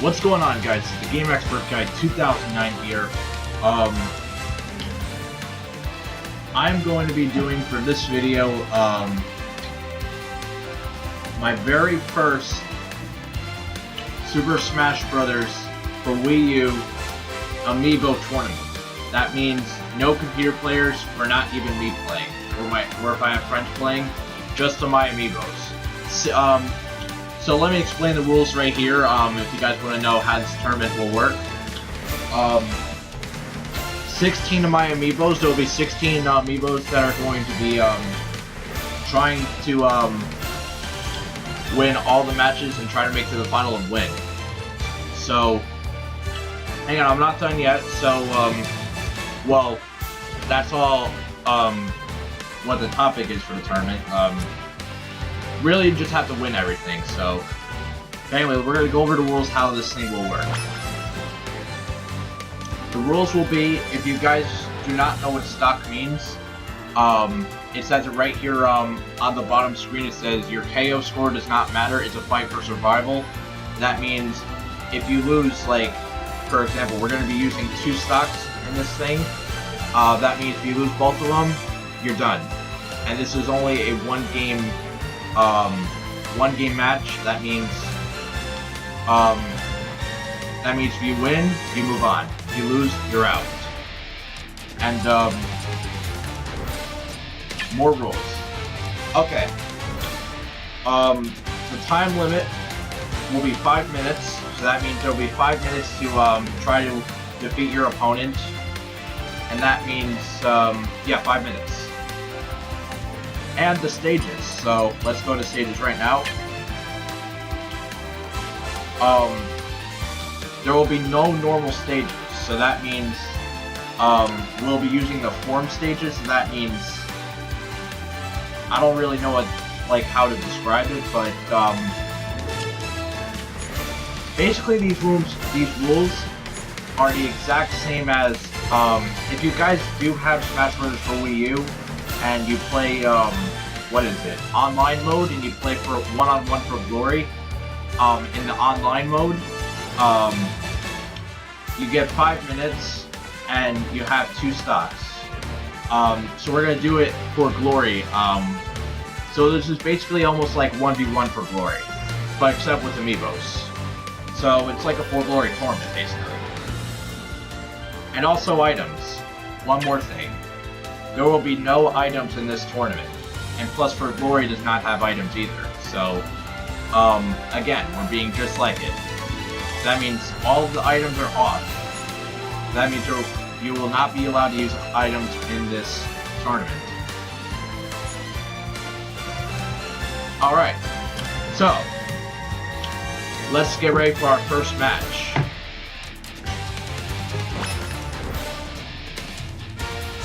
What's going on, guys? It's the Game Expert Guy 2009 here. I'm going to be doing for this video my very first Super Smash Bros. For Wii U Amiibo Tournament. That means no computer players, or not even me playing, or if I have friends playing, just on my Amiibos. So let me explain the rules right here, if you guys want to know how this tournament will work. 16 of my Amiibos, there will be 16 Amiibos that are going to be trying to win all the matches and try to make to the final and win. So, hang on, I'm not done yet, so, well, that's all what the topic is for the tournament. Really, you just have to win everything, so... Anyway, we're going to go over the rules, how this thing will work. The rules will be, if you guys do not know what stock means, it says it right here on the bottom screen. It says, your KO score does not matter, it's a fight for survival. That means, if you lose, like, for example, we're going to be using 2 stocks in this thing. That means if you lose both of them, you're done. And this is only a one game match. That means if you win, you move on. If you lose, you're out. And more rules. Okay. The time limit will be 5 minutes. So that means there will be 5 minutes to try to defeat your opponent. And that means, yeah, 5 minutes. And the stages. So let's go to stages right now. There will be no normal stages. So that means we'll be using the form stages. So that means I don't really know how to describe it, but basically these rules are the exact same as if you guys do have Smash Bros. For Wii U and you play what is it, online mode, and you play for one-on-one for glory. In the online mode, you get 5 minutes and you have 2 stocks. So we're gonna do it for glory. So this is basically almost like 1v1 for glory, but except with Amiibos. So it's like a for glory tournament, basically. And also items. One more thing. There will be no items in this tournament. And plus for glory does not have items either. So, again, we're being just like it. That means all of the items are off. That means you will not be allowed to use items in this tournament. Alright, so, let's get ready for our first match.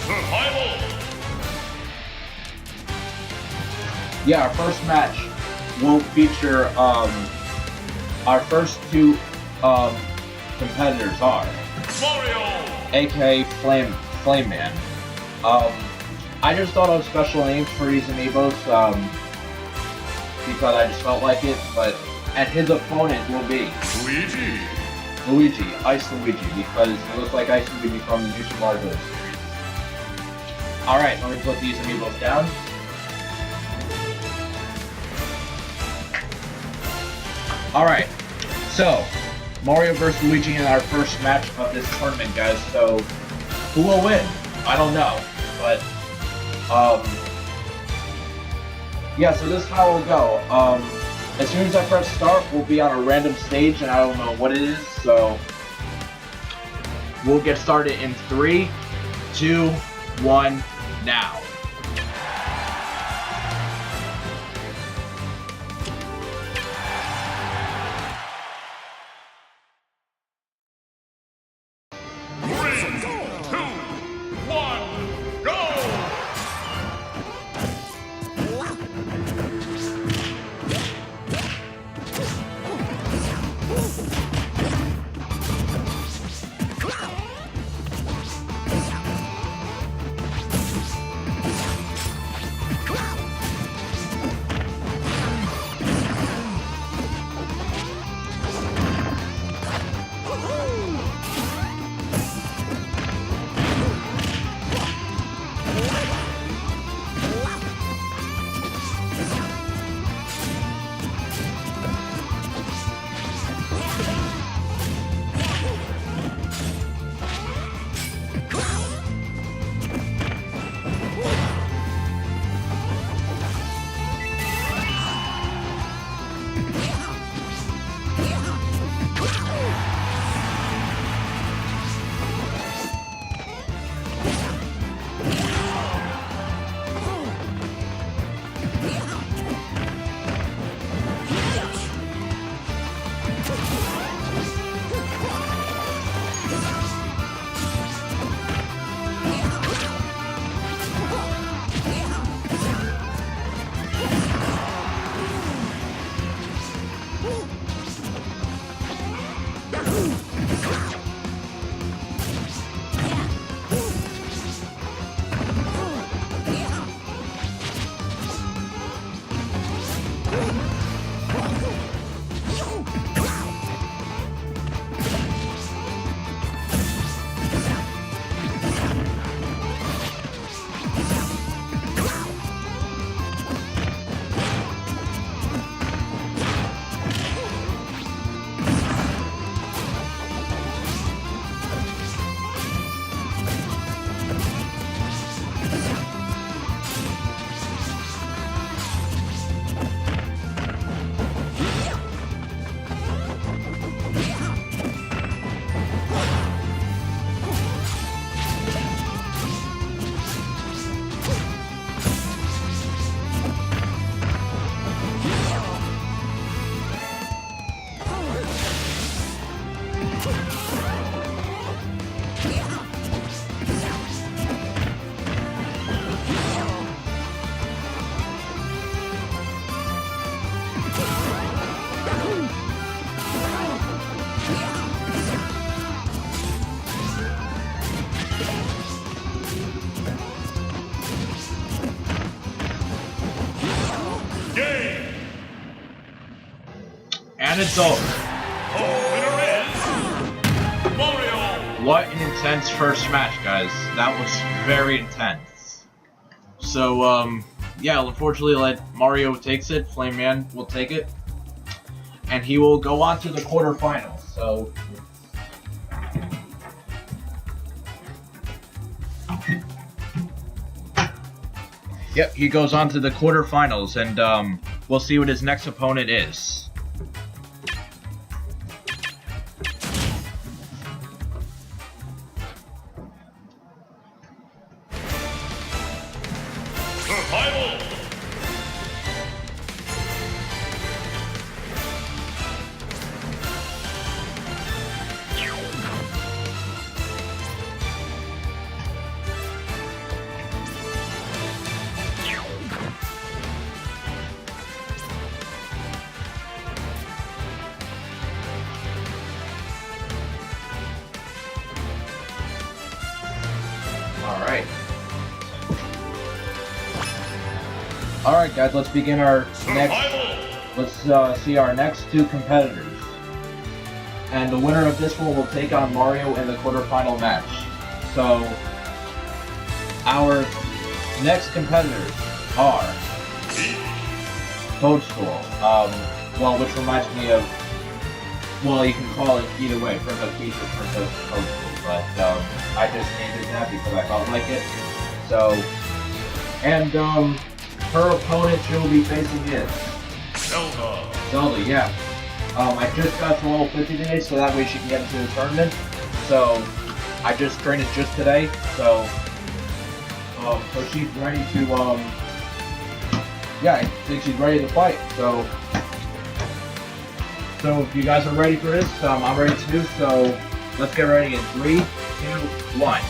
Survival! Yeah, our first match will feature, our first 2 competitors are Mario! aka Flame Man. I just thought of special names for these Amiibos, because I just felt like it, and his opponent will be Luigi, Ice Luigi, because it looks like Ice Luigi from the New Super Mario Bros. Series. Alright, let me put these Amiibos down. Alright, so, Mario vs. Luigi in our first match of this tournament, guys. So, who will win? I don't know, but, yeah, so this is how it'll go. As soon as I press start, we'll be on a random stage, and I don't know what it is, so we'll get started in 3, 2, 1, now. Game. And it's over. The winner is Mario. What an intense first match, guys. That was very intense. So, yeah, unfortunately, Mario takes it. Flame Man will take it. And he will go on to the quarterfinals. So, yep, he goes on to the quarterfinals, and we'll see what his next opponent is. Survival. Alright. Alright guys, let's begin our let's see our next two competitors. And the winner of this one will take on Mario in the quarterfinal match. So, our next competitors are Toadstool, well, which reminds me of, well, you can call it either way, Princess Peach or Princess Toadstool, but I just named it that because I felt like it. So, and her opponent she will be facing is Zelda, yeah. I just got to level 50 today, so that way she can get into the tournament. So, I just trained it just today, so she's ready to, yeah, I think she's ready to fight, so if you guys are ready for this, I'm ready too, so let's get ready in 3, 2, 1.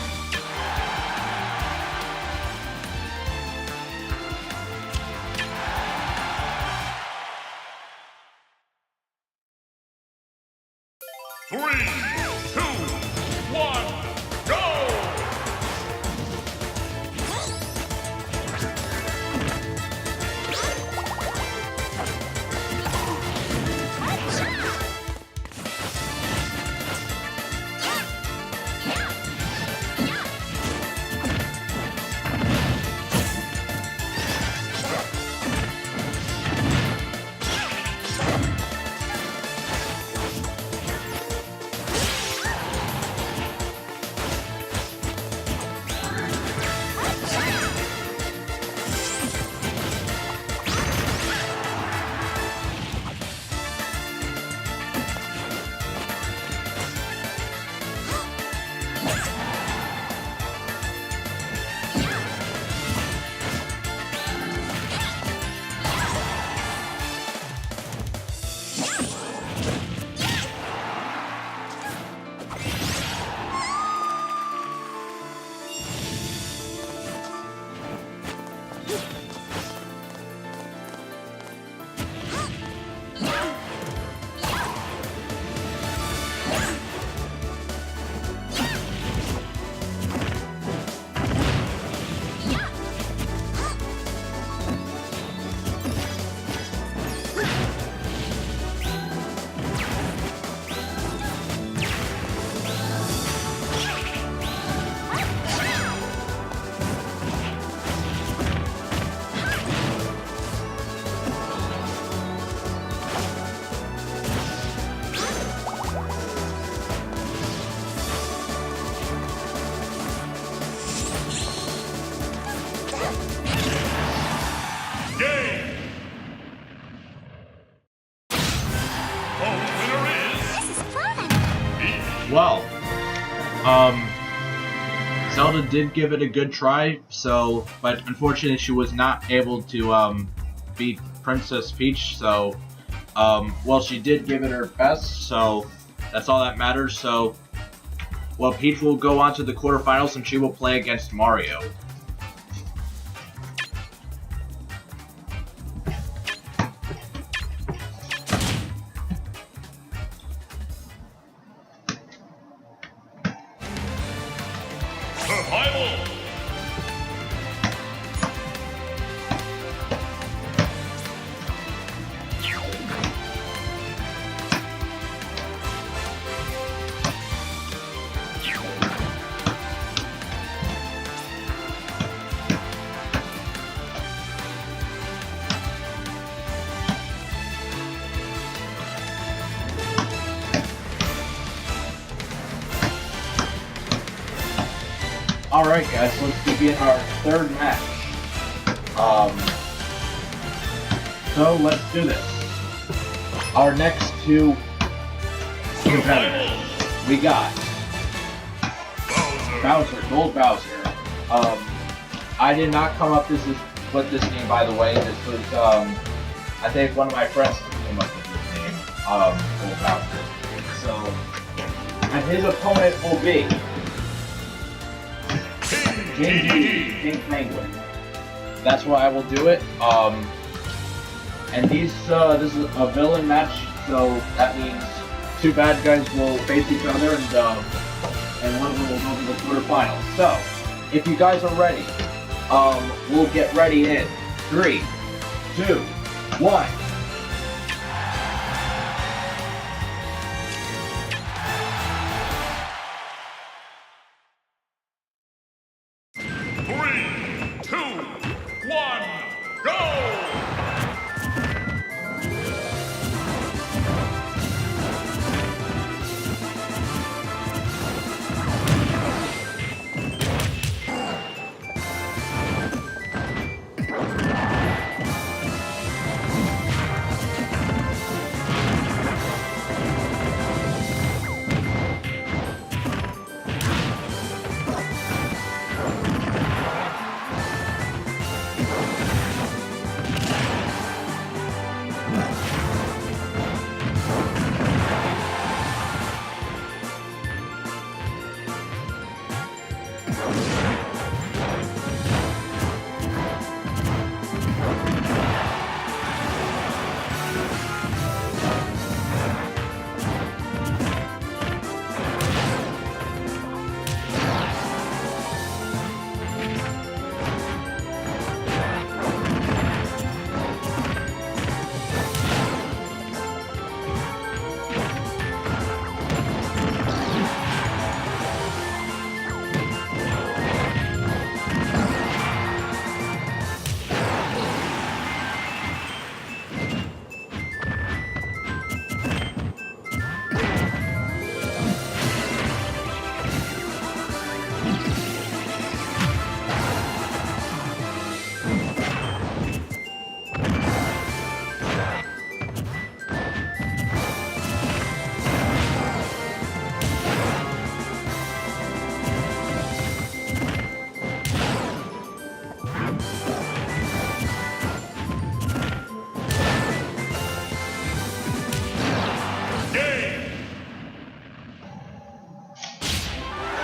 Well, Zelda did give it a good try, so, but unfortunately she was not able to, beat Princess Peach, so, well, she did give it her best, so that's all that matters, so, well, Peach will go on to the quarterfinals and she will play against Mario. Survival. Alright guys, let's begin our third match. So let's do this. Our next two competitors. We got Bowser, Gold Bowser. I did not come up with this name, by the way. This was, I think one of my friends came up with this name, Gold Bowser. So, and his opponent will be King Penguin. That's why I will do it. And this is a villain match, so that means two bad guys will face each other, and one of them will go to the quarterfinals. So, if you guys are ready, we'll get ready in 3, 2, 1.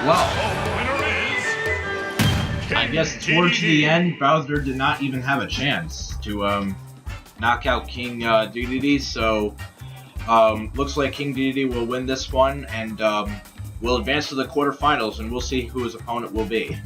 Well, I guess towards the end, Bowser did not even have a chance to knock out King Dedede, so looks like King Dedede will win this one and will advance to the quarterfinals, and we'll see who his opponent will be.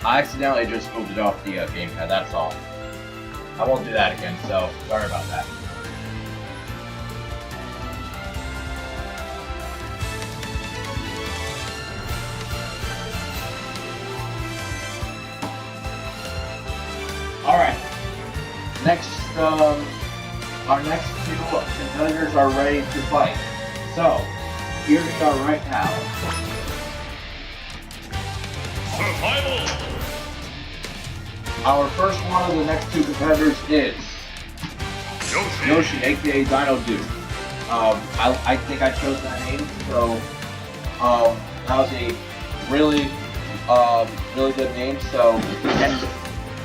I accidentally just moved it off the gamepad, that's all. I won't do that again, so sorry about that. Alright. Next, our next two competitors are ready to fight. So, here we are right now. Survival. Our first one of the next two competitors is Yoshi, aka Dino Dude. I think I chose that name, so that was a really good name. So, and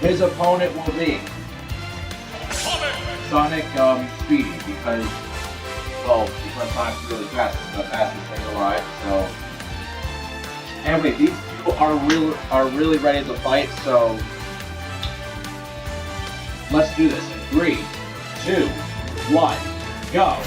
his opponent will be Sonic Speedy, because Sonic's really fast, the fastest thing alive. So, anyway, these two are really ready to fight. So, let's do this in 3, 2, 1, go!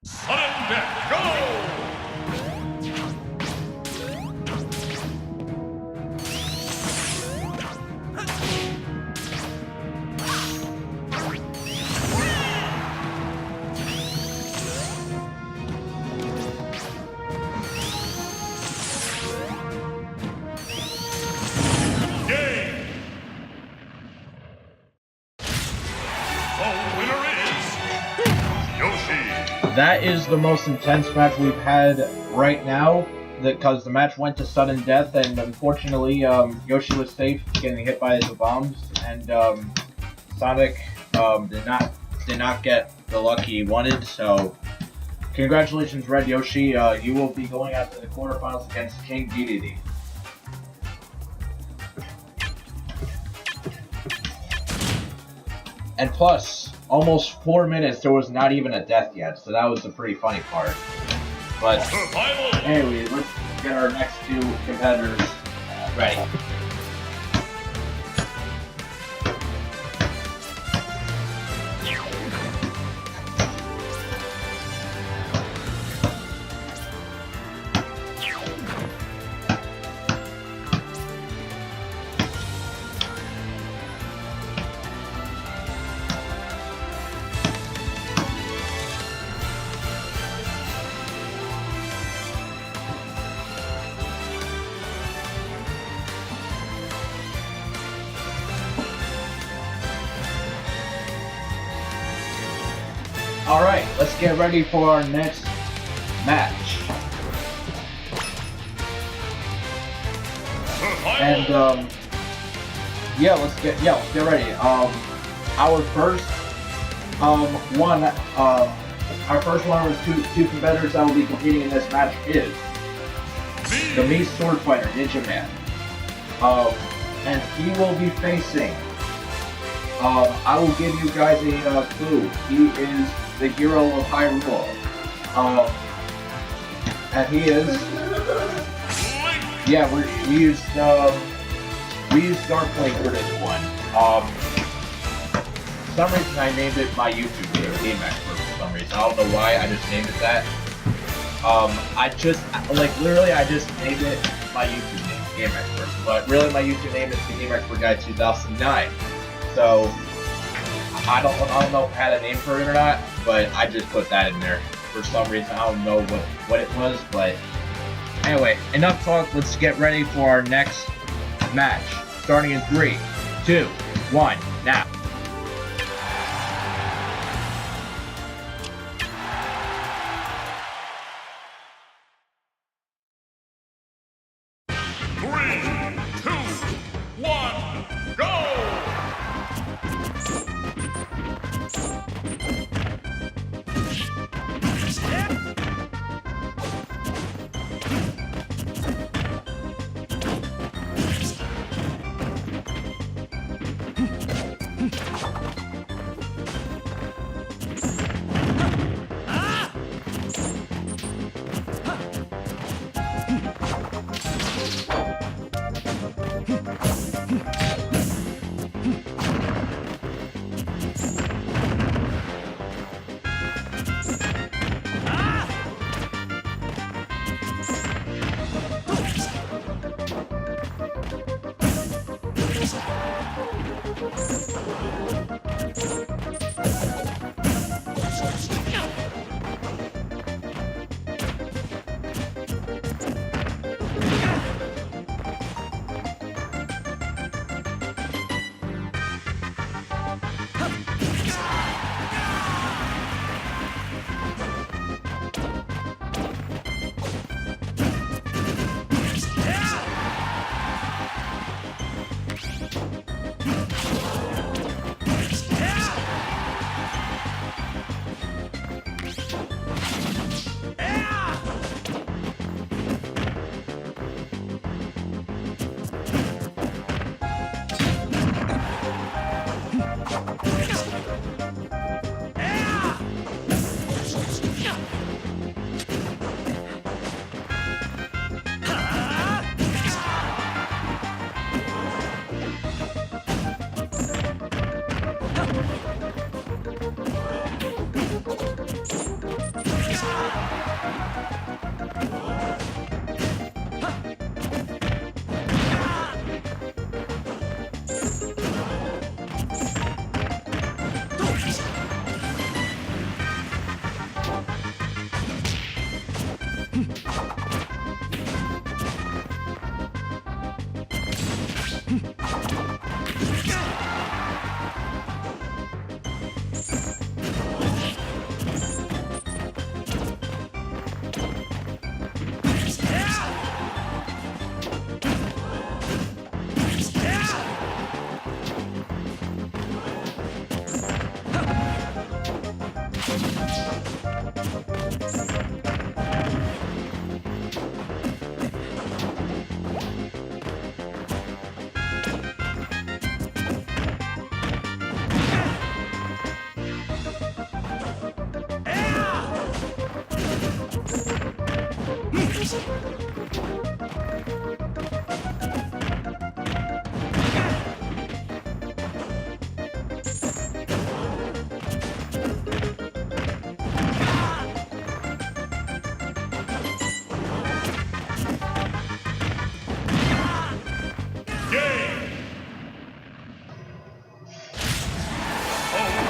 Sudden death, go! Game! The winner is Yoshi! That is the most intense match we've had right now, because the match went to sudden death, and unfortunately, Yoshi was safe getting hit by the bombs, and Sonic did not get the luck he wanted. So, congratulations, Red Yoshi. You will be going out to the quarterfinals against King DDD. And plus, almost 4 minutes, there was not even a death yet, so that was the pretty funny part. But anyway, let's get our next two competitors ready. Alright, let's get ready for our next match. And yeah, let's get ready. Our first one of two competitors that will be competing in this match is the Mii Sword Fighter Ninja Man. And he will be facing, I will give you guys a clue. He is the hero of Hyrule. And he is, yeah, we used Darkblade for this one. For some reason I named it my YouTube name, Game Expert, for some reason. I don't know why, I just named it that. I just named it my YouTube name, Game Expert. But really my YouTube name is the Game Expert Guy 2009. So, I don't know if I had a name for it or not, but I just put that in there. For some reason, I don't know what it was, but anyway, enough talk, let's get ready for our next match. Starting in 3, 2, 1, now.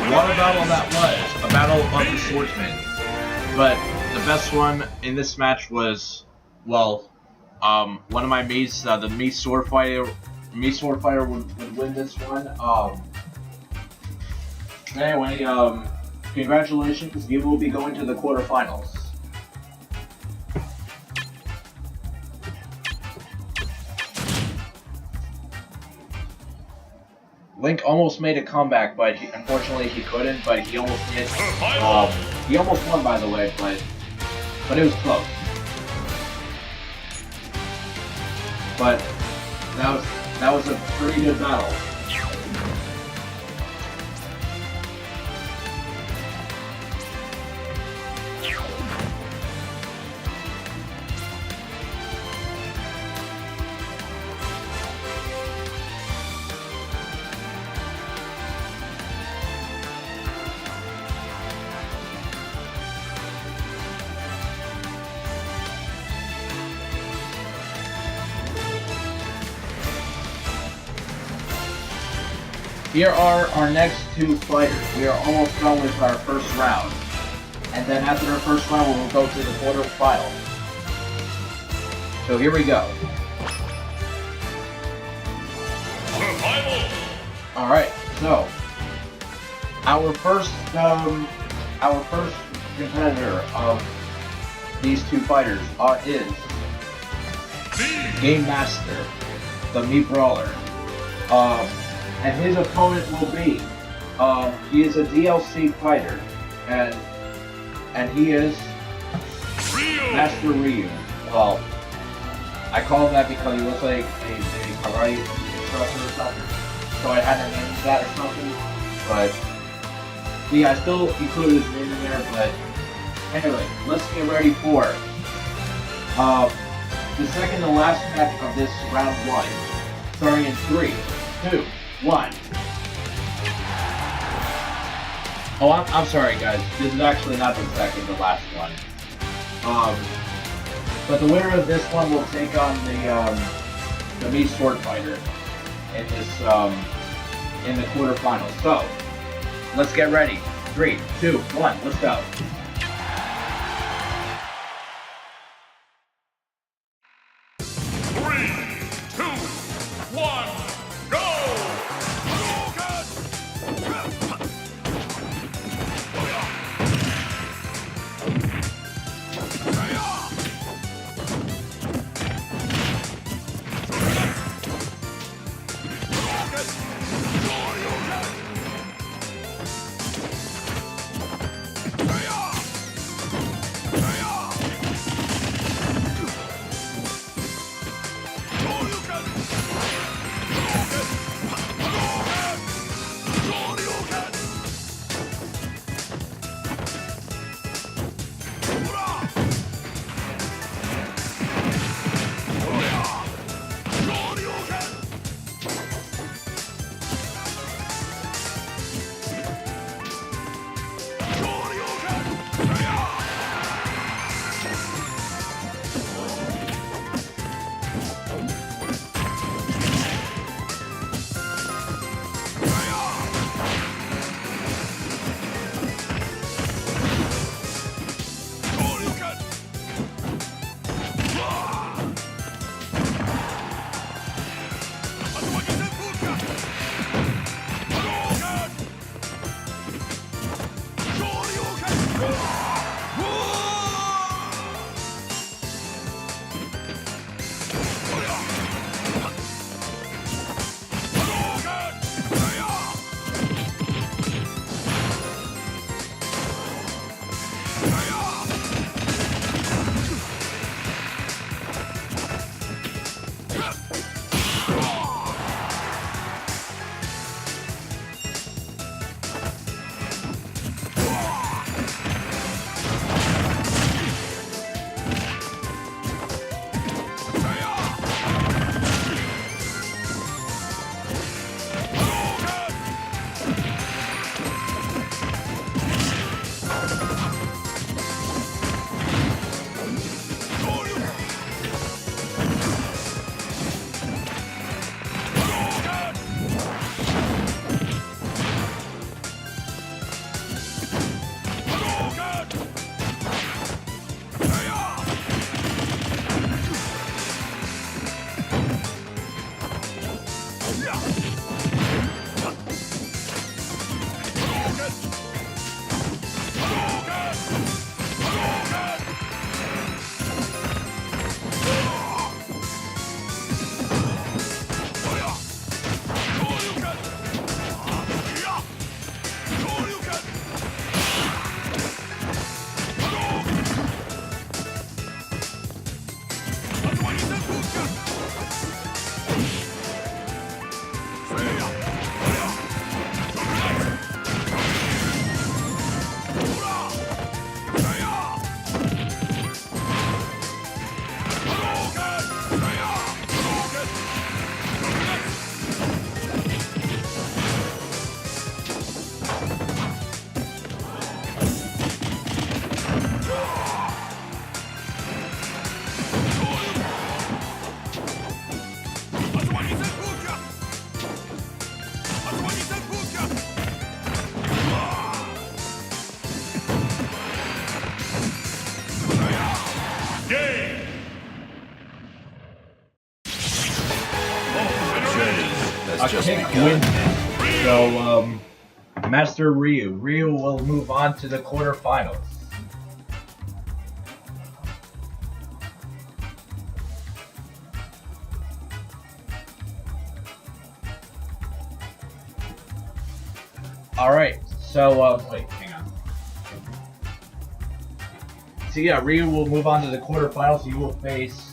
What a battle that was! A battle of the swordsmen. But the best one in this match was, well, one of my Mii's, the Mii sword fighter. Mii sword fighter would win this one. Anyway, congratulations! You will be going to the quarterfinals. Link almost made a comeback, but unfortunately he couldn't. But he almost did. He almost won, by the way, but it was close. But that was a pretty good battle. Here are our next two fighters. We are almost done with our first round. And then after our first round, we'll go to the quarterfinals. So here we go. Alright, so our first competitor of these two fighters is Game Master, the Mii Brawler. And his opponent will be, he is a DLC fighter, and he is Master Ryu. Well, I call him that because he looks like a karate instructor or something, so I had to name him that or something, but yeah, I still included his name in there, but anyway, let's get ready for the second to last match of this round 1, starting in 3, 2, 1. Oh, I'm sorry, guys. This is actually not the second to last one. But the winner of this one will take on the Mii sword fighter in this in the quarterfinals. So let's get ready. 3, 2, 1. Let's go. Game. Has A just kick begun. wins it. So, Master Ryu. Ryu will move on to the quarterfinals. Alright, so, wait, hang on. So yeah, Ryu will move on to the quarterfinals. He will face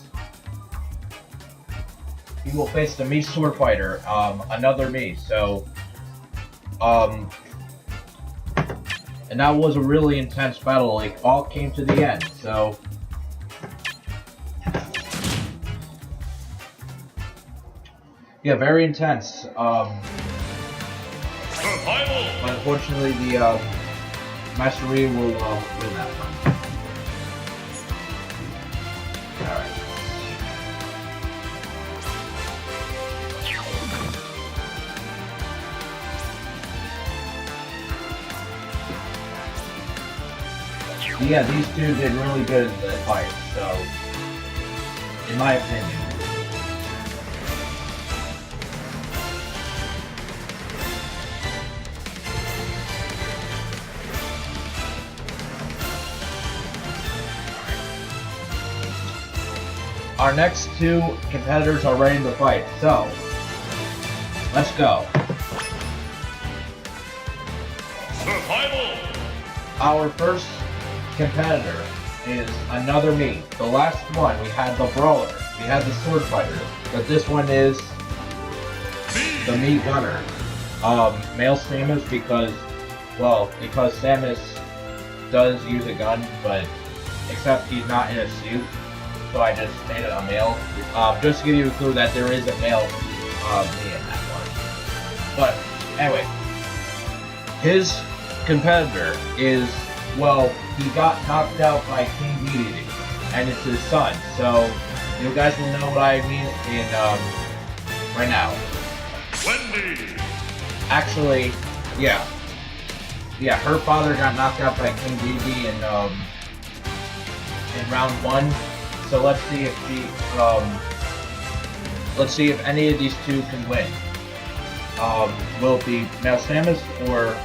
the Mii Sword Fighter, another Mii. So, and that was a really intense battle. Like, all came to the end. So, yeah, very intense. Survival. But unfortunately, the Master Ryu will win that one. Alright. Yeah, these two did really good in the fight, so, in my opinion. Our next two competitors are ready to fight, so let's go. Survival. Our first competitor is another Mii. The last one, we had the Brawler, we had the Sword Fighter, but this one is the Mii Gunner. Male Samus because Samus does use a gun, but except he's not in a suit. So I just made it a male. Just to give you a clue that there is a male Mii in that one. But anyway, his competitor is, well, he got knocked out by King Dedede, and it's his son. So you guys will know what I mean in right now. Wendy. Actually, yeah, her father got knocked out by King Dedede in round 1. So let's see if any of these two can win. Will it be Male Samus or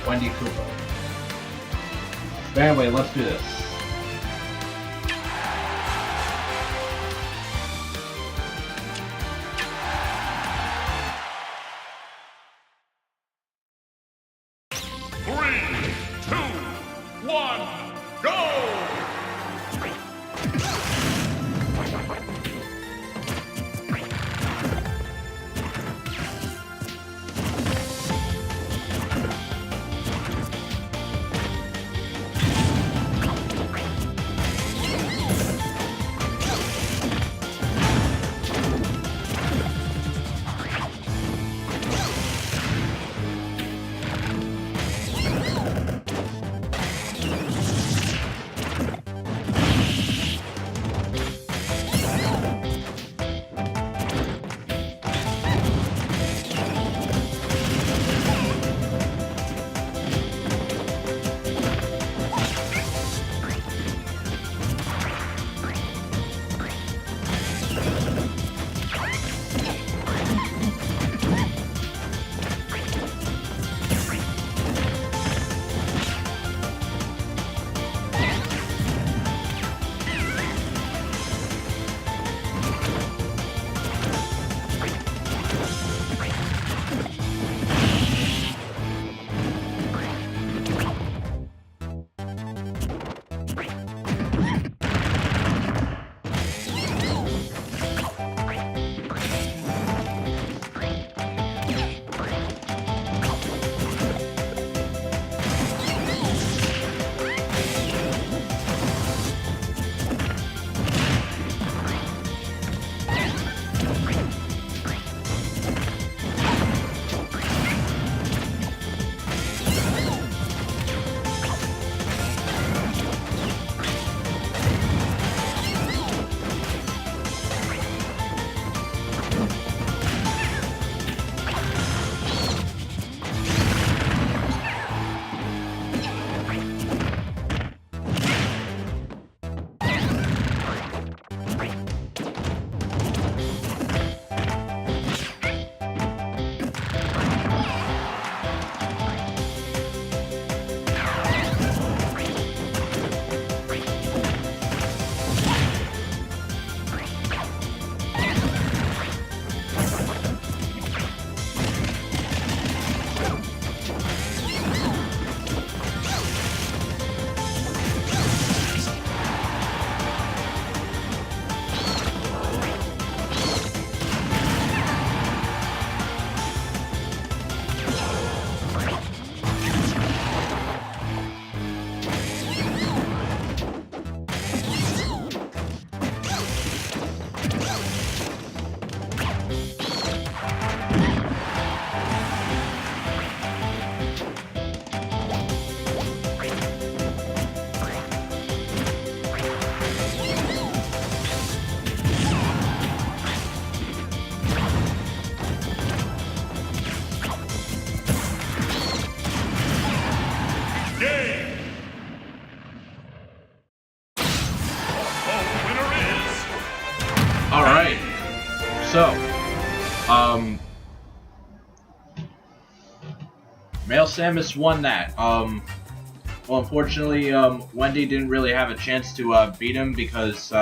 Wendy Koopa? But anyway, let's do this. Three, two, one, go! So, Male Samus won that. Well, unfortunately, Wendy didn't really have a chance to beat him because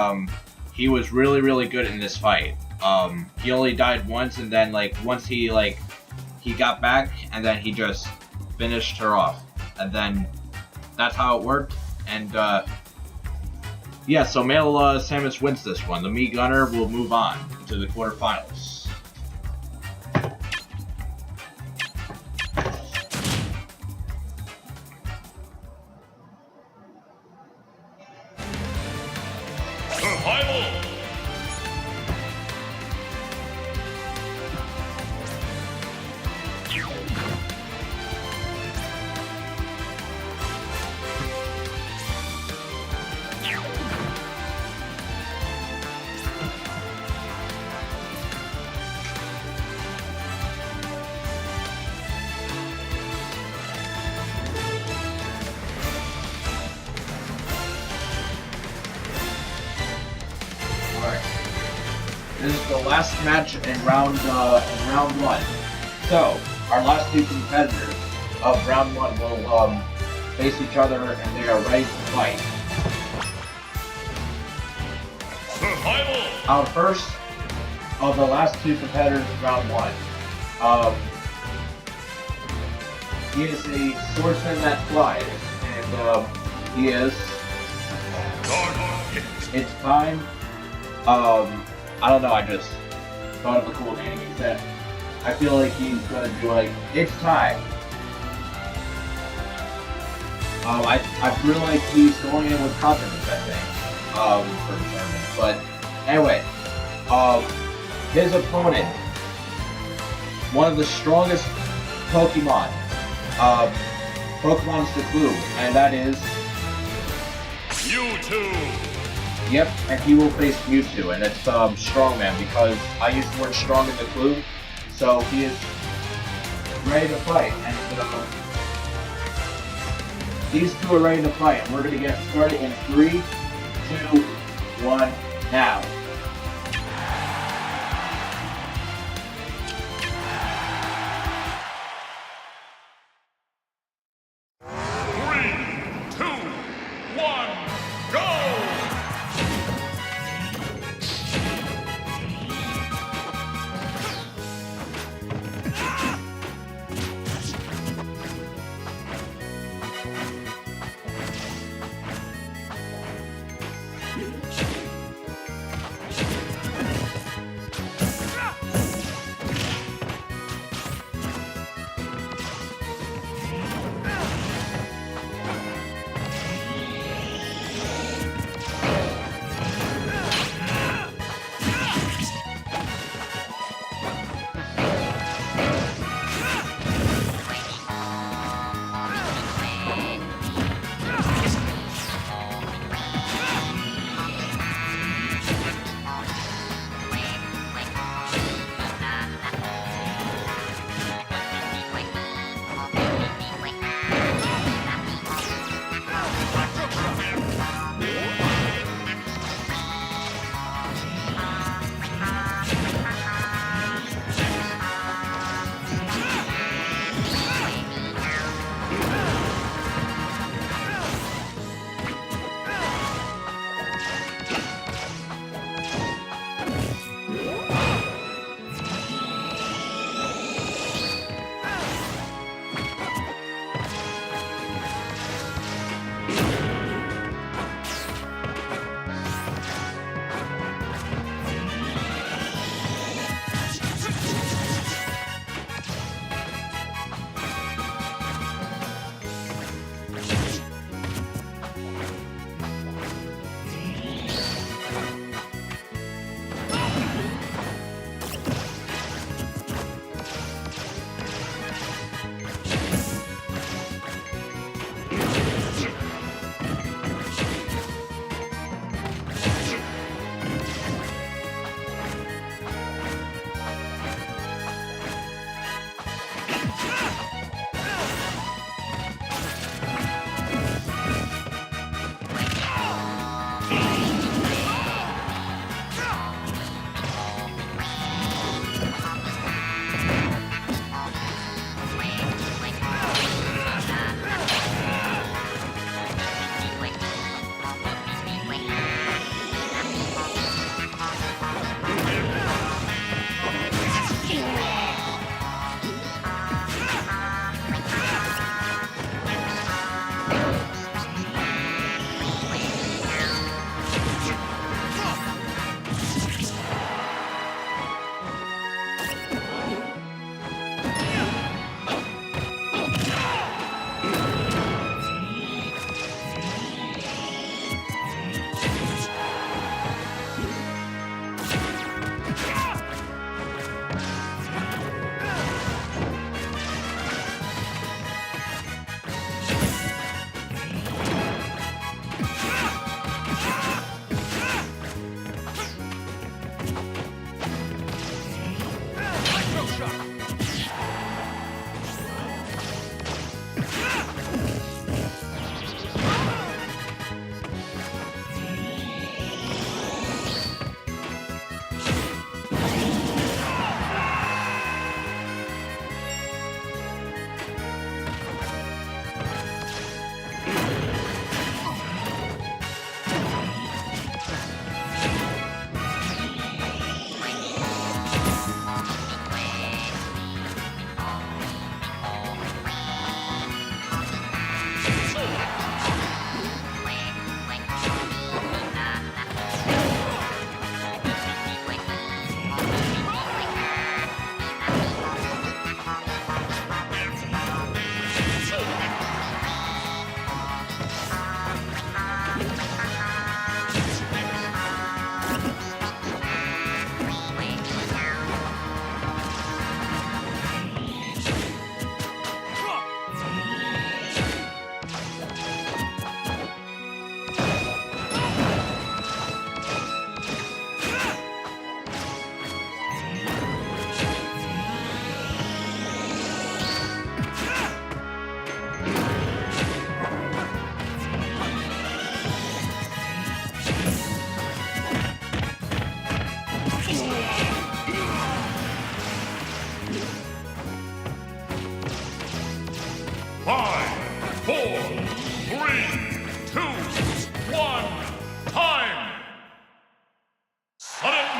he was really, really good in this fight. He only died once, and then once he got back, and then he just finished her off, and then that's how it worked. And yeah, so Male Samus wins this one. The Mii Gunner will move on to the quarterfinals. Survival! This is the last match in round one. So our last two competitors of round one will face each other, and they are ready to fight. Survival! Our first of the last two competitors of round one. He is a swordsman that flies, and he is. It's time. I don't know, I just thought of a cool name. He said, I feel like he's gonna do it's time. I feel like he's going in with confidence, I think, for the tournament. But anyway, his opponent, one of the strongest Pokemon, Pokemon's the clue, and that is Mewtwo! Yep, and he will face Mewtwo, and it's Strongman, because I used the word strong in the clue, so he is ready to fight, and these two are ready to fight, and we're going to get started in 3, 2, 1, now.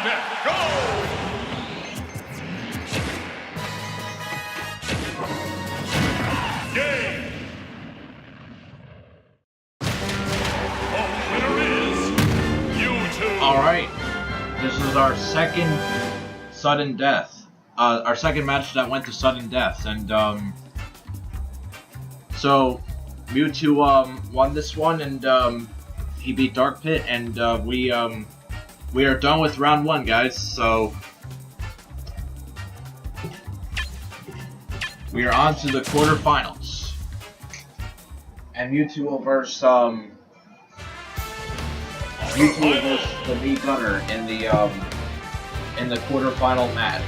go! Game! The winner is you two! Alright, this is our second sudden death. Our second match that went to sudden deaths, and so Mewtwo won this one, and he beat Dark Pit, and we are done with round 1, guys. So we are on to the quarterfinals, and Mewtwo will verse the V Gunner in the quarterfinal match.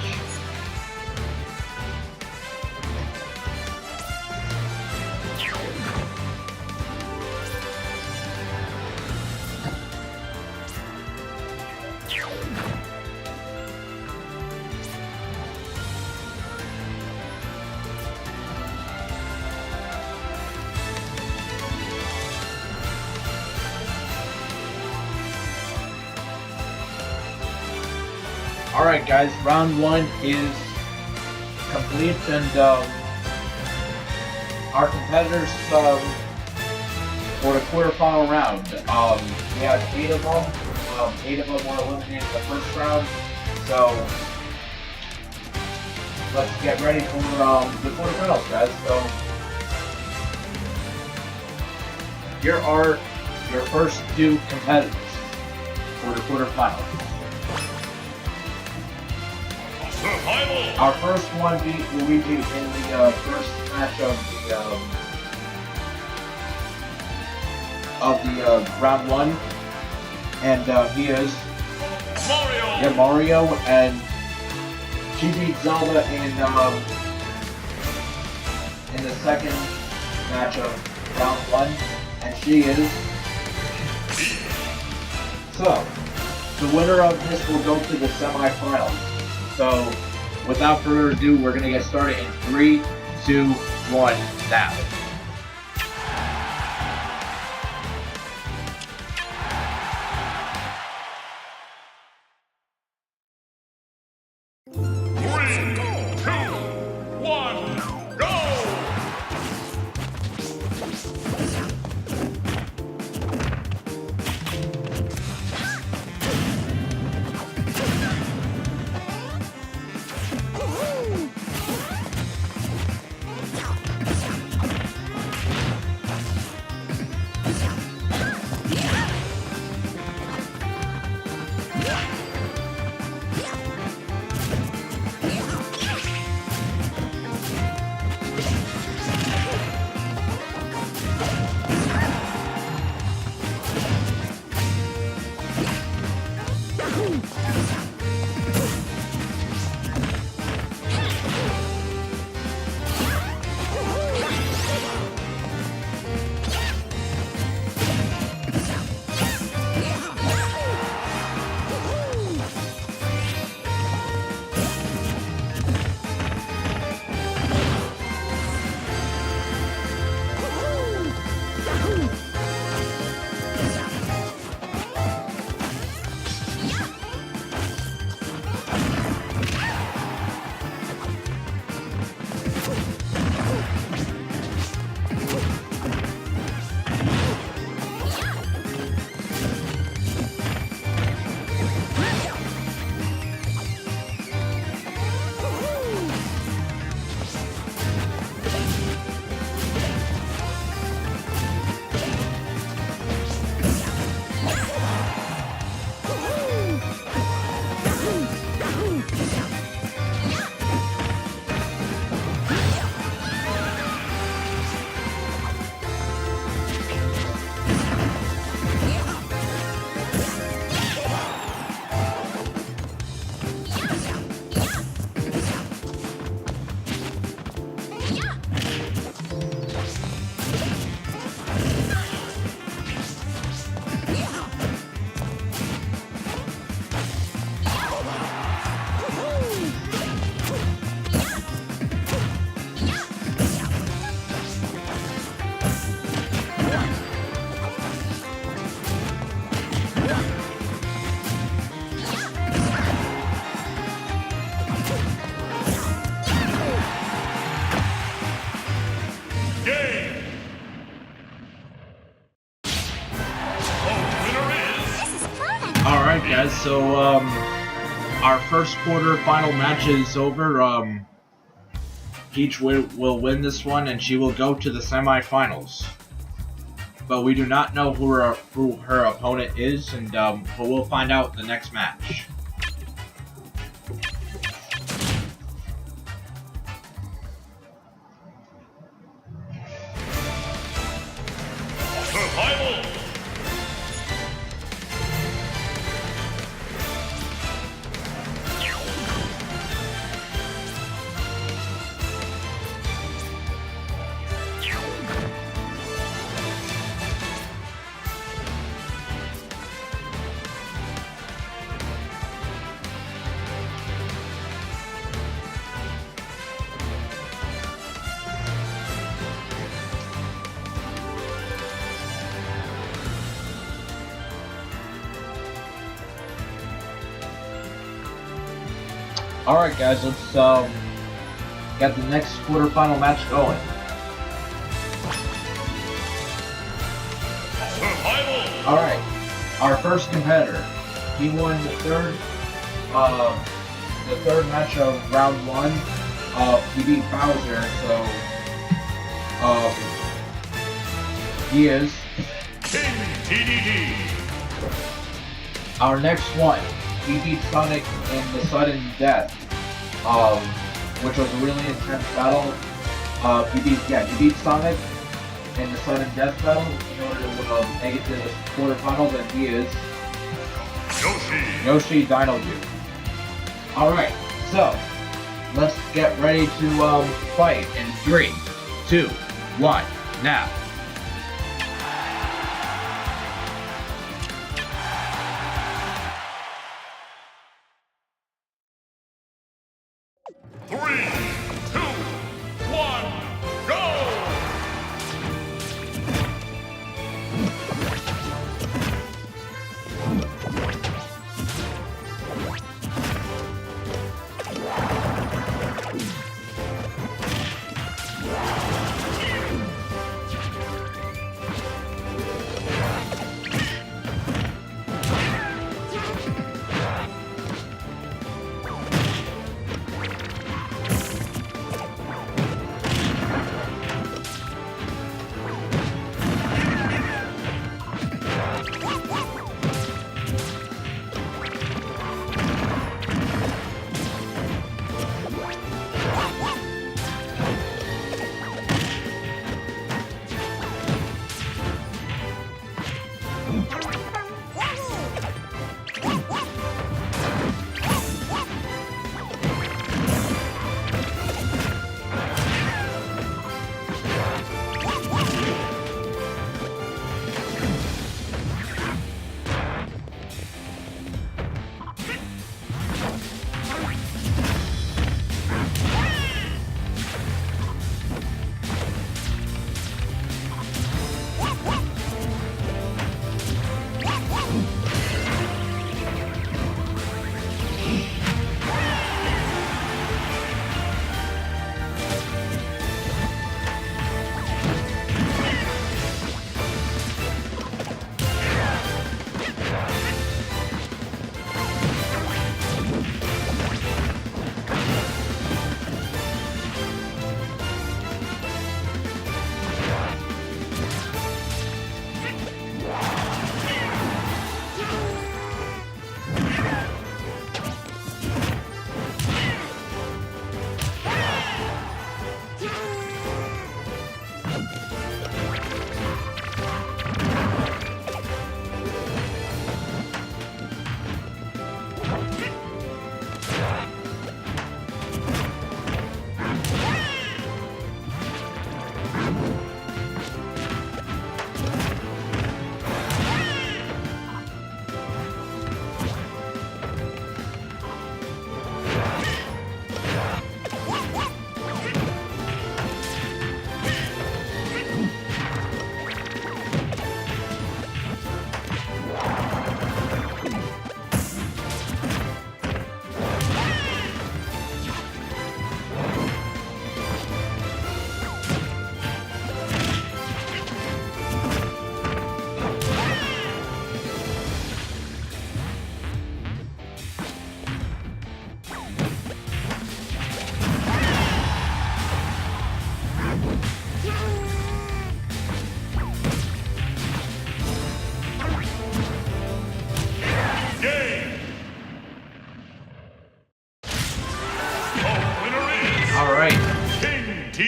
Alright guys, round 1 is complete, and our competitors for the quarterfinal round, we have 8 of them. 8 of them were eliminated in the first round, so let's get ready for the quarterfinals, guys. So here are your first 2 competitors for the quarterfinals. Our first one will be in the first match of the round 1, and he is Mario, and she beat Zelda in the second match of round 1, and she is. So the winner of this will go to the semifinals. So, without further ado, we're going to get started in 3, 2, 1, now. Alright guys, so our first quarter final match is over. Peach will win this one and she will go to the semifinals. But we do not know who her opponent is, and but we'll find out the next match. Survival! Alright guys, let's get the next quarterfinal match going. Survival! Alright, our first competitor. He won the third match of round 1. He beat Bowser, so he is King TDD! our next one. He beat Sonic in the sudden death, which was a really intense battle. He beat Sonic in the sudden death battle in order to make it to the quarterfinals, and he is Yoshi Dino Dude. Alright, so let's get ready to fight in 3, 2, 1, now. Three, two, one, go!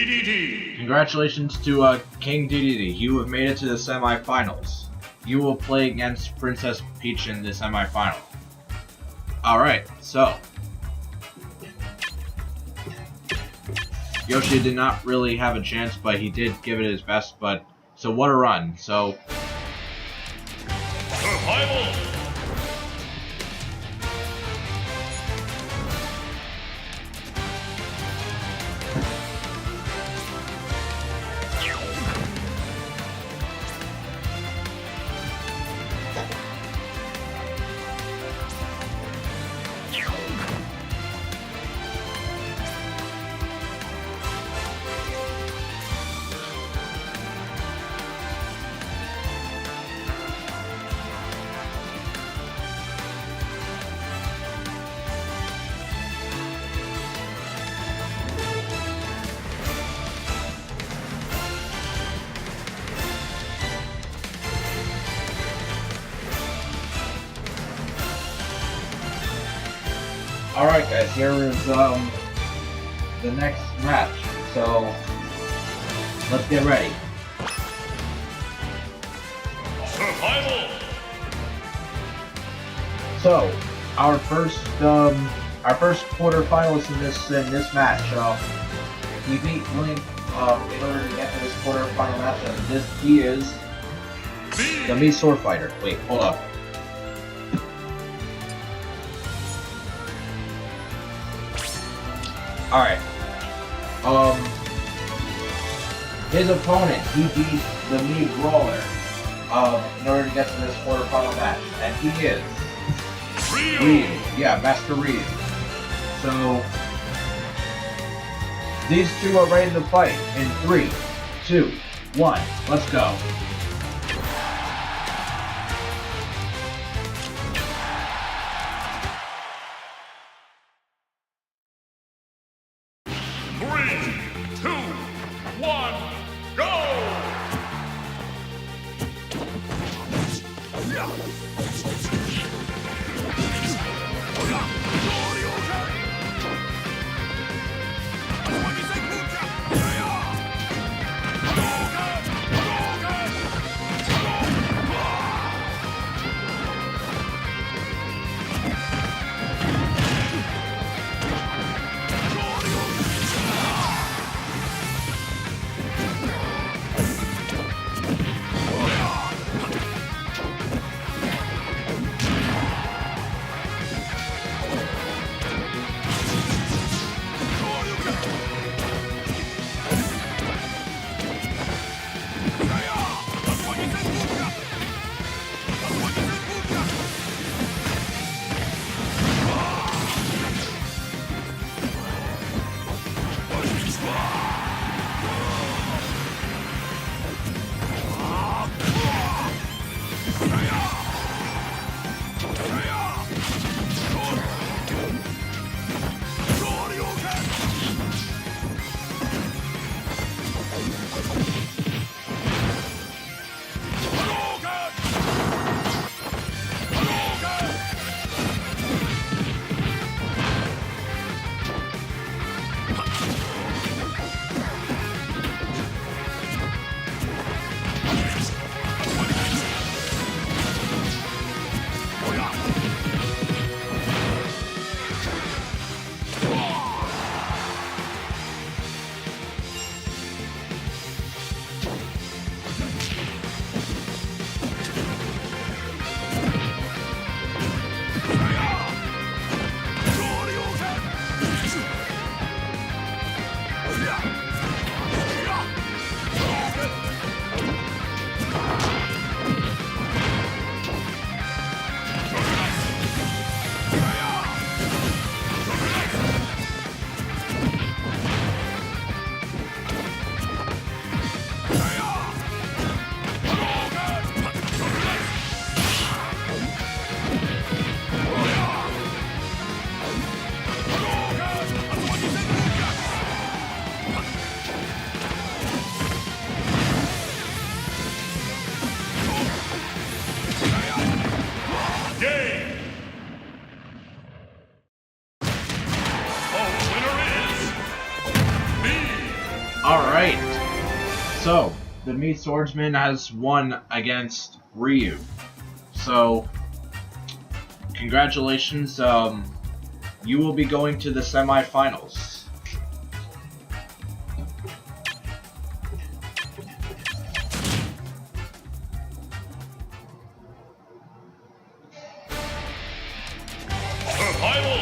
DDD. Congratulations to King DDD. You have made it to the semifinals. You will play against Princess Peach in the semifinal. Alright, so Yoshi did not really have a chance, but he did give it his best, but so what a run. So Survival. alright guys, here is the next match. So let's get ready. Survival. So our first quarterfinalist in this match. He beat Link in order to get to this quarterfinal match, and he is the Mii Sword Fighter. Wait, hold up. Alright. His opponent, he beat the Mii Brawler in order to get to this quarterfinal match, and he is Ryu. Yeah, Master Ryu. So these two are ready to fight in 3, 2, 1. Let's go. So, the Meat Swordsman has won against Ryu. So, congratulations. You will be going to the semifinals. Survival!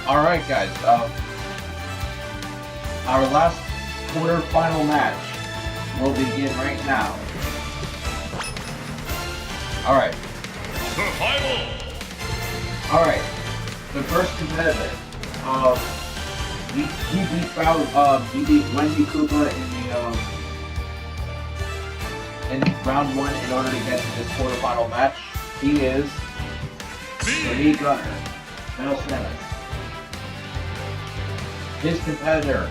Alright guys, our last quarterfinal match will begin right now. Alright. Survival! Alright. The first competitor. He beat Wendy Cooper in round 1 in order to get to this quarterfinal match. He is the Lee Gunner, Mel Samus. His competitor,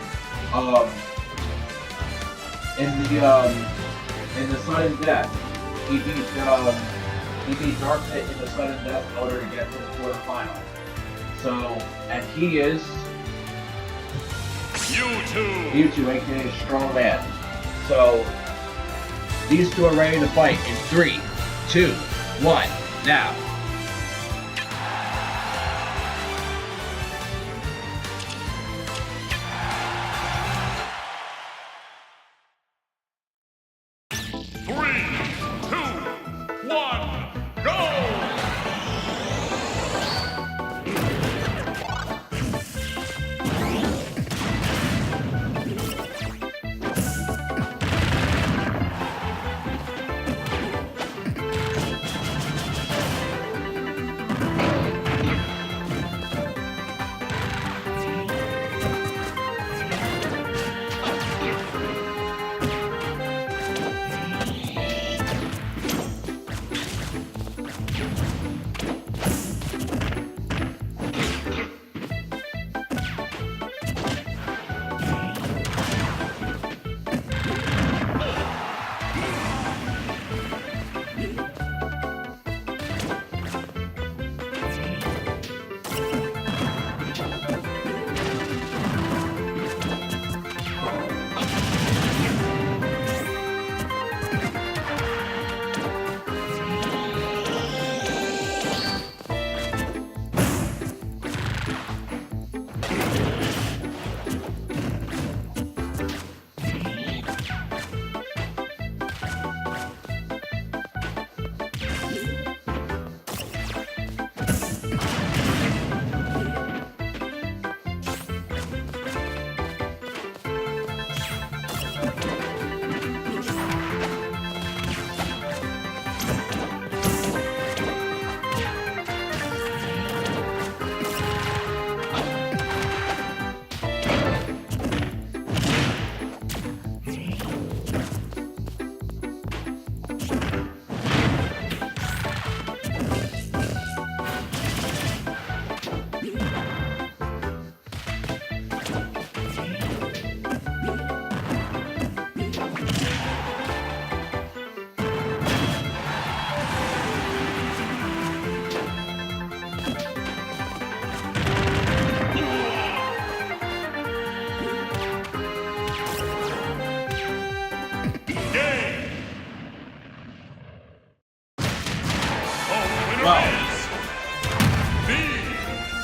in the sudden death, he beat Dark Pit in the sudden death in order to get to the quarterfinal. So, and he is U2, aka Strong Man. So, these two are ready to fight in 3, 2, 1, now.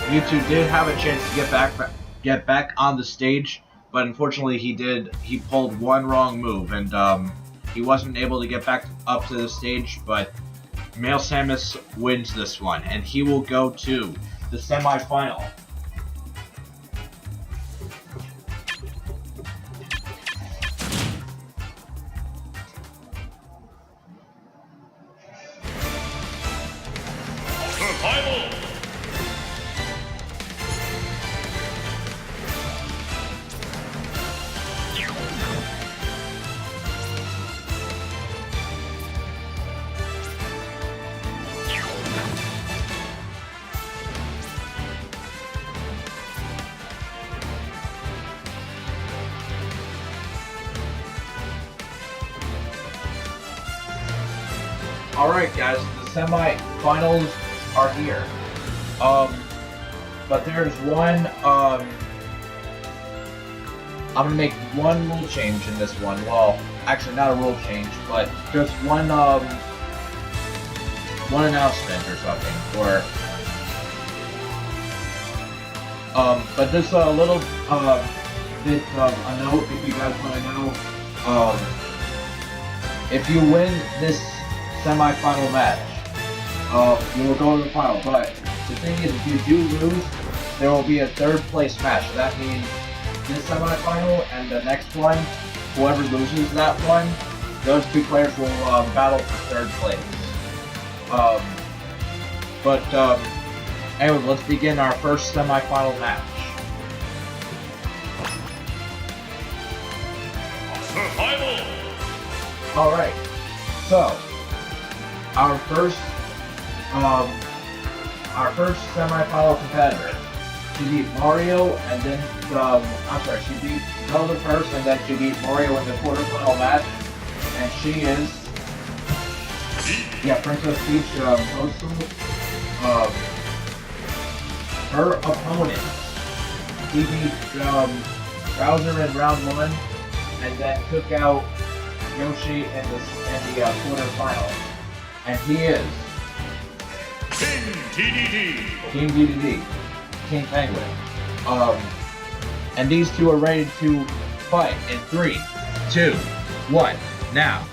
U2 did have a chance to get back on the stage, but unfortunately he pulled one wrong move, and he wasn't able to get back up to the stage, but Male Samus wins this one, and he will go to the semi-final. Survival! Alright guys, the semi-finals are here. But there's one, I'm gonna make one rule change in this one. Well, actually not a rule change, but just one announcement or something, or but just a little bit of a note if you guys want to know. If you win this semi-final match, you will go to the final. But the thing is, if you do lose, there will be a third place match. So that means this semi-final and the next one, whoever loses that one, those two players will battle for third place. Anyway, let's begin our first semi-final match. Survival! Alright, so our first semi-final competitor. She beat Mario and then she beat Zelda first and then she beat Mario in the quarterfinal match. And she is Princess Peach Postal. Her opponent, he beat Bowser in round 1 and then took out Yoshi in the quarterfinal. And he is King DDD, King Penguin. And these two are ready to fight in 3, 2, 1, now.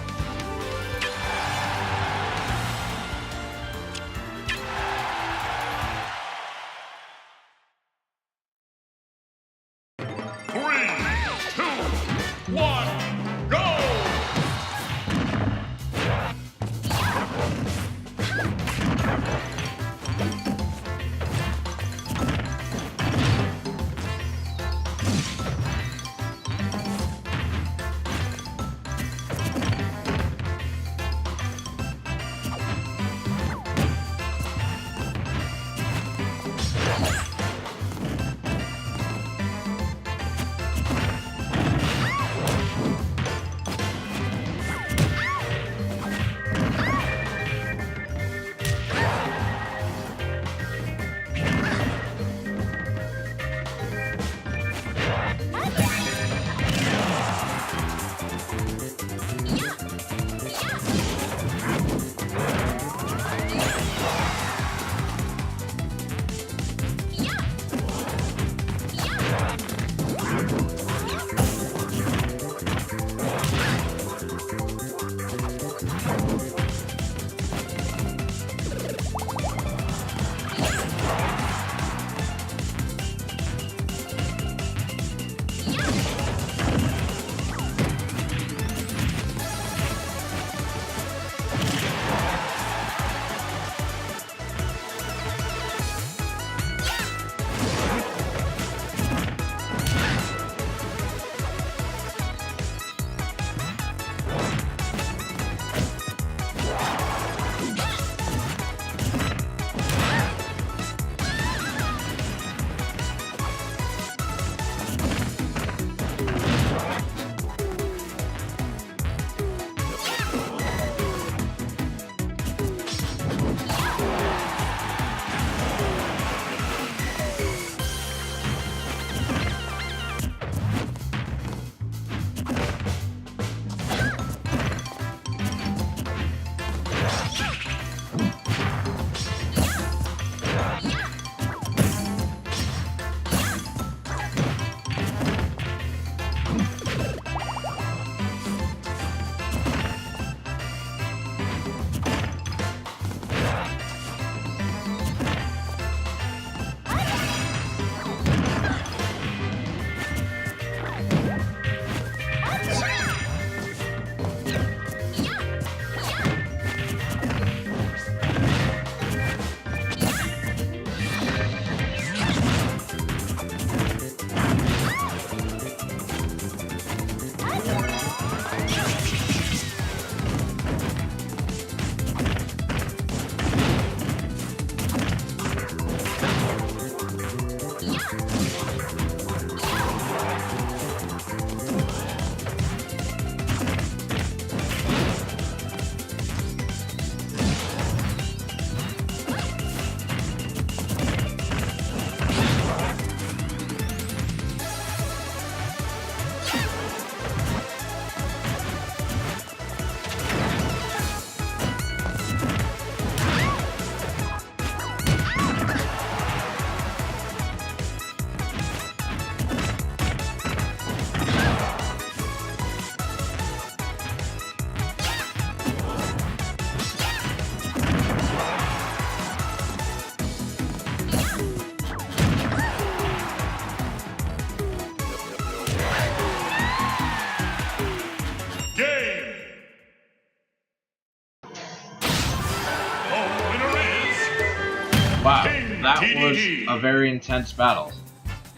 was a very intense battle.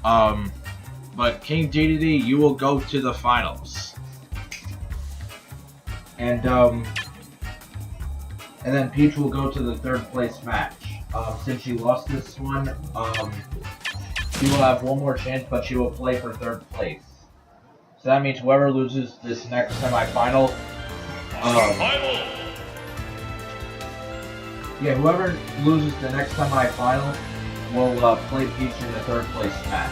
But King DDD, you will go to the finals. And then Peach will go to the third place match. Since she lost this one, she will have one more chance, but she will play for third place. So that means whoever loses this next semifinal, whoever loses the next semifinal will play Peach in the third place match.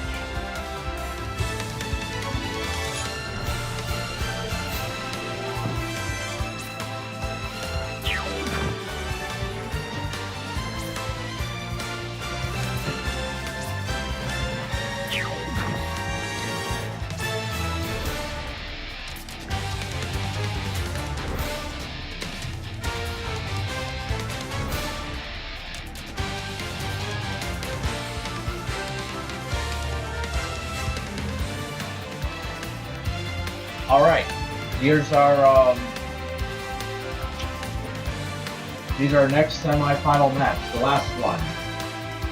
Alright, here's our, these are our next semi-final match, the last one.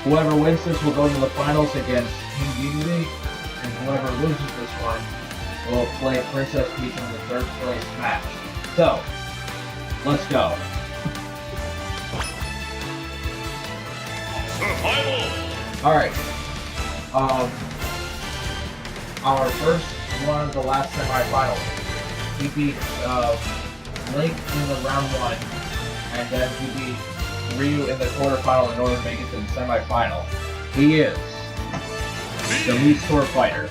Whoever wins this will go to the finals against King Unity, and whoever loses this one will play Princess Peach in the third place match. So, let's go. Alright, our first one of the last semi-final. He beat Link in the round 1, and then he beat Ryu in the quarterfinal in order to make it to the semi-final. He is the Mii Sword Fighter.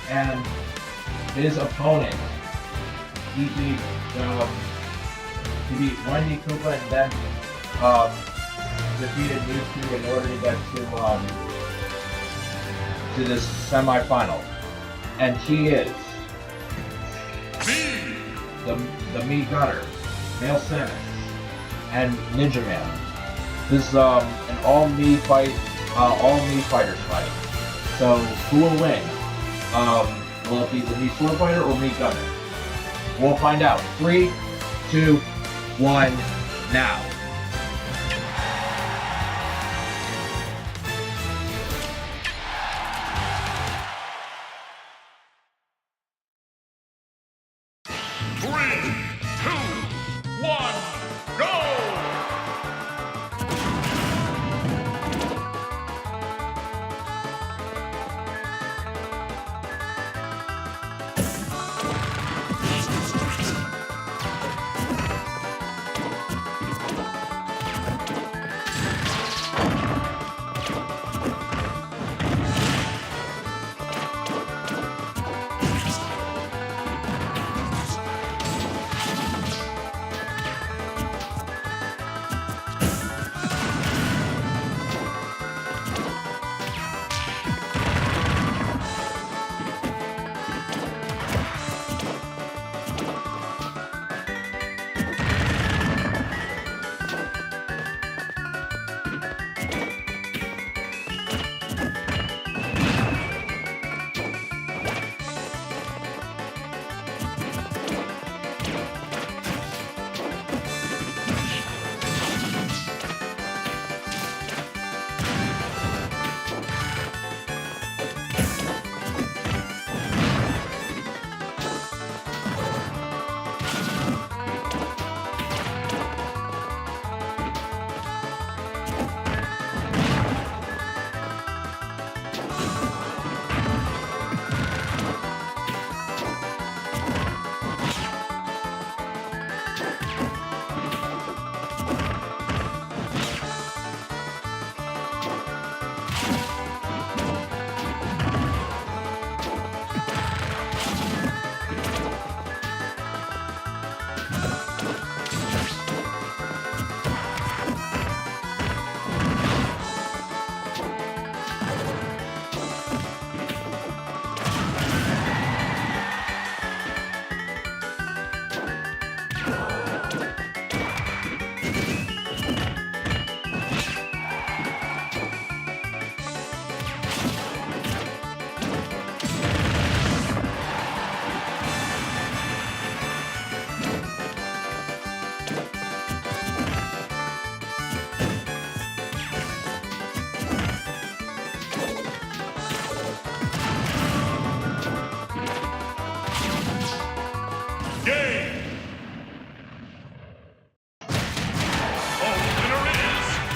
And his opponent, he beat Wendy Koopa and then defeated Mewtwo in order to get to this semi-final. And he is the Mii Gunner, Male Samus, and Ninja Man. This is an all Mii fighters fight. So who will win? Will it be the Mii Sword Fighter or Mii Gunner? We'll find out. 3, 2, 1, now.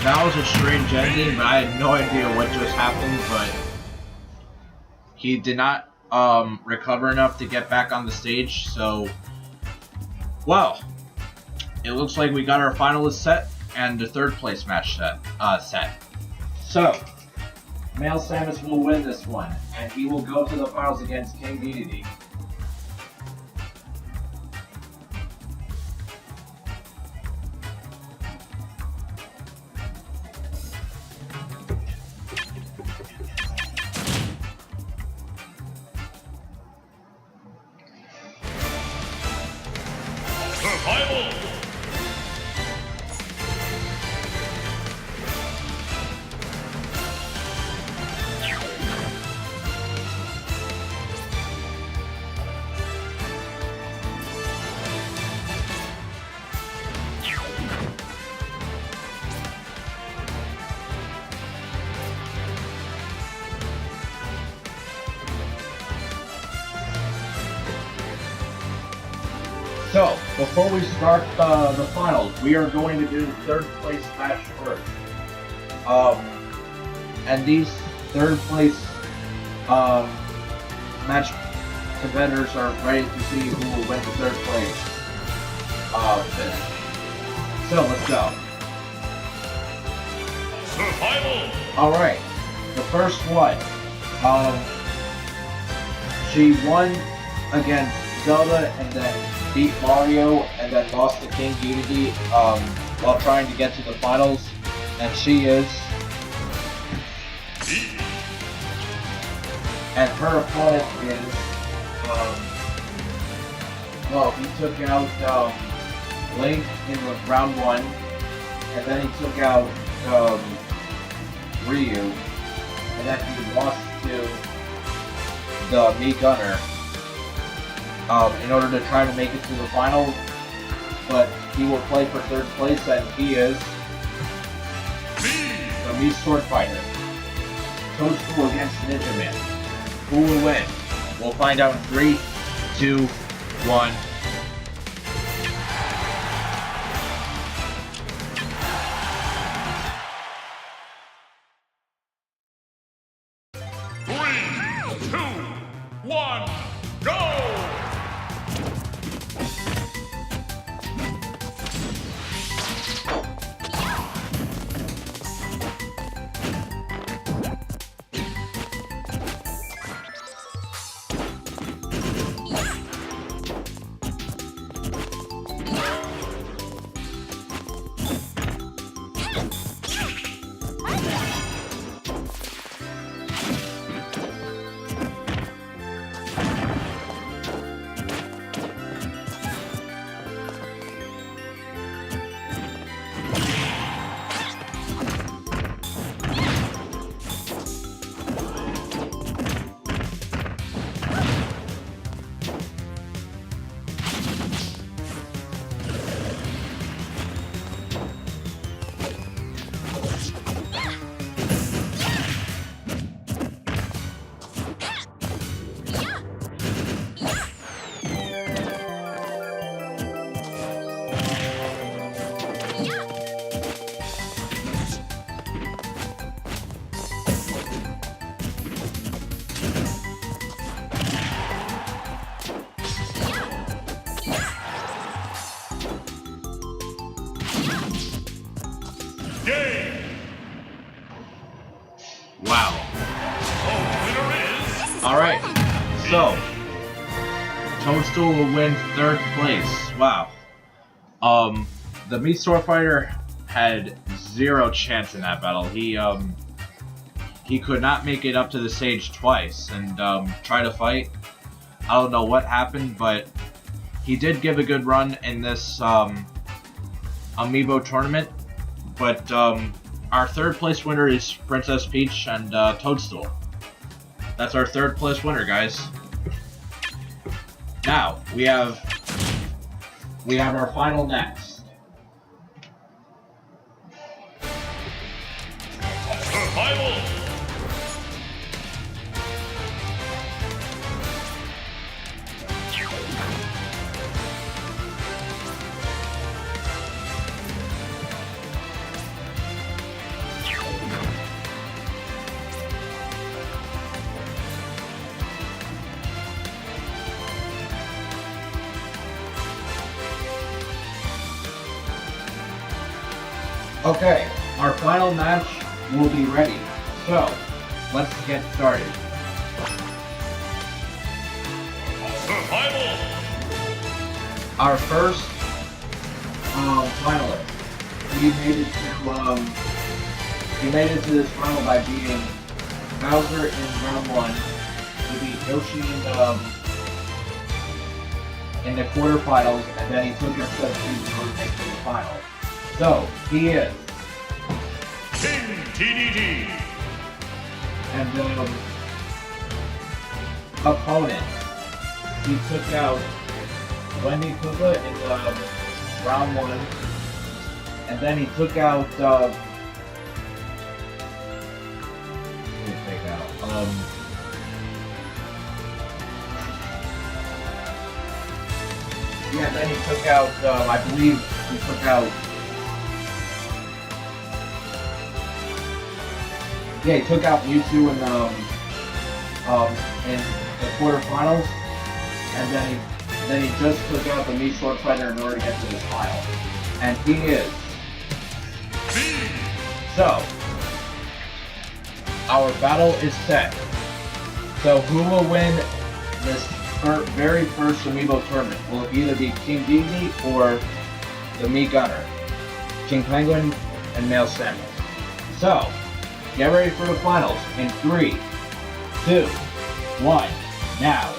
that was a strange ending, but I had no idea what just happened, but he did not recover enough to get back on the stage, so well, it looks like we got our finalist set and the third place match set. So, Male Samus will win this one, and he will go to the finals against King Dedede. Survival! So, before we start the finals, we are going to do third place match first. And these third place match competitors are ready to see who will win the third place finish. So, let's go. Survival! Alright, the first one. She won against Zelda and then beat Mario and then lost to King Dedede while trying to get to the finals, and she is. And her opponent is, well, he took out Link in round 1, and then he took out Ryu, and then he lost to the Mii Gunner. In order to try to make it to the final, but he will play for third place, and he is the Mii Sword Fighter. Toadstool against Ninja Man. Who will win? We'll find out in 3, 2, 1. Three, two, one, go! Game! Wow. The winner is... Alright, so Toadstool will win third place. Wow. The Mii Sword Fighter had zero chance in that battle. He could not make it up to the stage twice and try to fight. I don't know what happened, but he did give a good run in this Amiibo Tournament. But our third place winner is Princess Peach and Toadstool. That's our third place winner, guys. Now we have our final next. Survival! Okay, our final match will be ready. So, let's get started. Survival! Our first finalist. He made it to this final by beating Bowser in round 1. He beat Yoshi in the quarterfinals, and then he took a substitute to make it to the final. So, he is King TDD! and the opponent. He took out Wendy Koopa in round 1, and then he took out yeah, then he took out I believe he took out Mewtwo in the quarterfinals, and then he just took out the Mii Sword Fighter in order to get to this final. And he is. So, our battle is set. So who will win this very first Amiibo tournament? Will it either be King Dedede or the Mii Gunner? King Penguin and Male Samus. So, get ready for the finals in 3, 2, 1, now.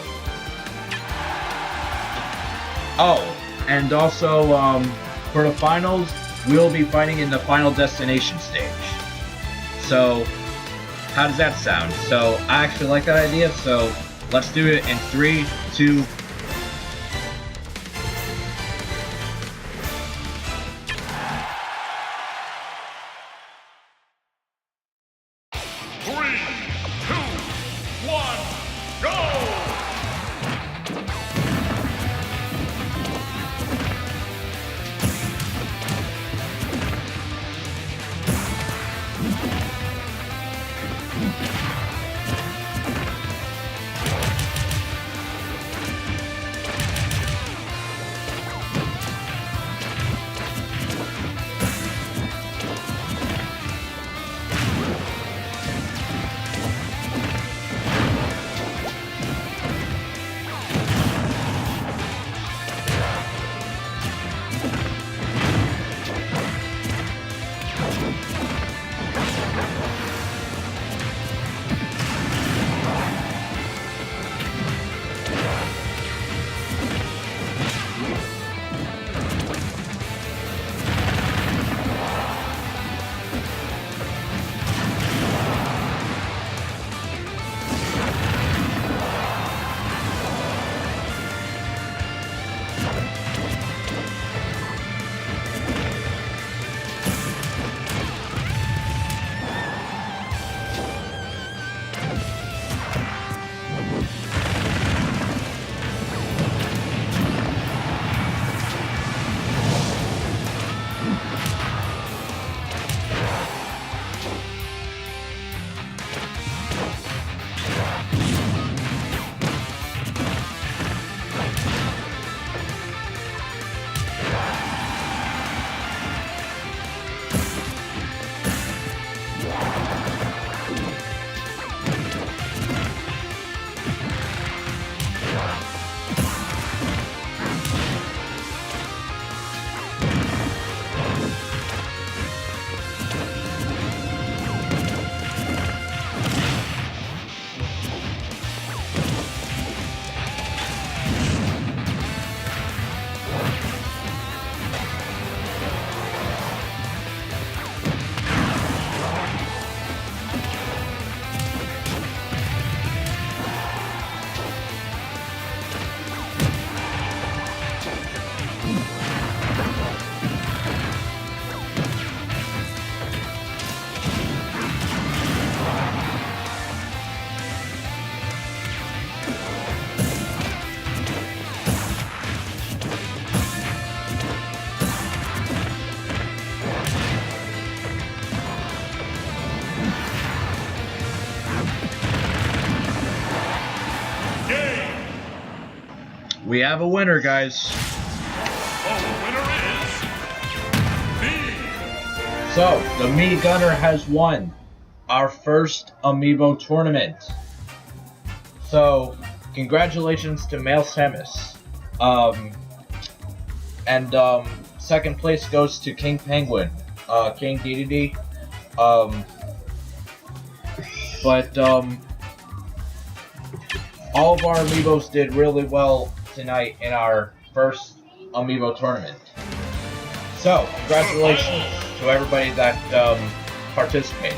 Oh, and also, for the finals, we'll be fighting in the Final Destination stage. So, how does that sound? So, I actually like that idea, so let's do it in 3, 2, 3, 2, 1, go! we have a winner, guys. The winner is me. So, the Me Gunner has won our first Amiibo tournament. So, congratulations to Male Samus. Second place goes to King Penguin, King DDD. All of our Amiibos did really well tonight in our first Amiibo tournament. So, congratulations to everybody that participated.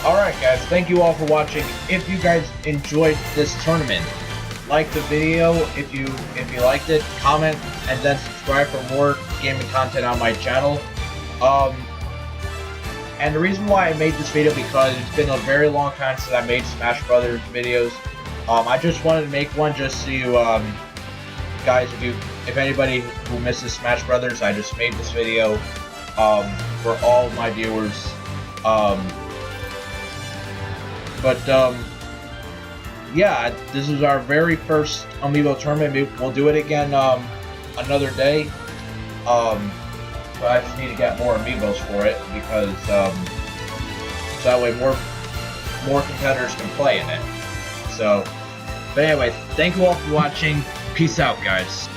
Alright guys, thank you all for watching. If you guys enjoyed this tournament, like the video if you liked it, comment, and then subscribe for more gaming content on my channel. And the reason why I made this video, because it's been a very long time since I made Smash Brothers videos. I just wanted to make one just so you guys, if anybody who misses Smash Brothers, I just made this video for all my viewers. Yeah, this is our very first Amiibo tournament. We'll do it again another day. But I just need to get more Amiibos for it, because so that way more competitors can play in it. So, but anyway, thank you all for watching. Peace out, guys.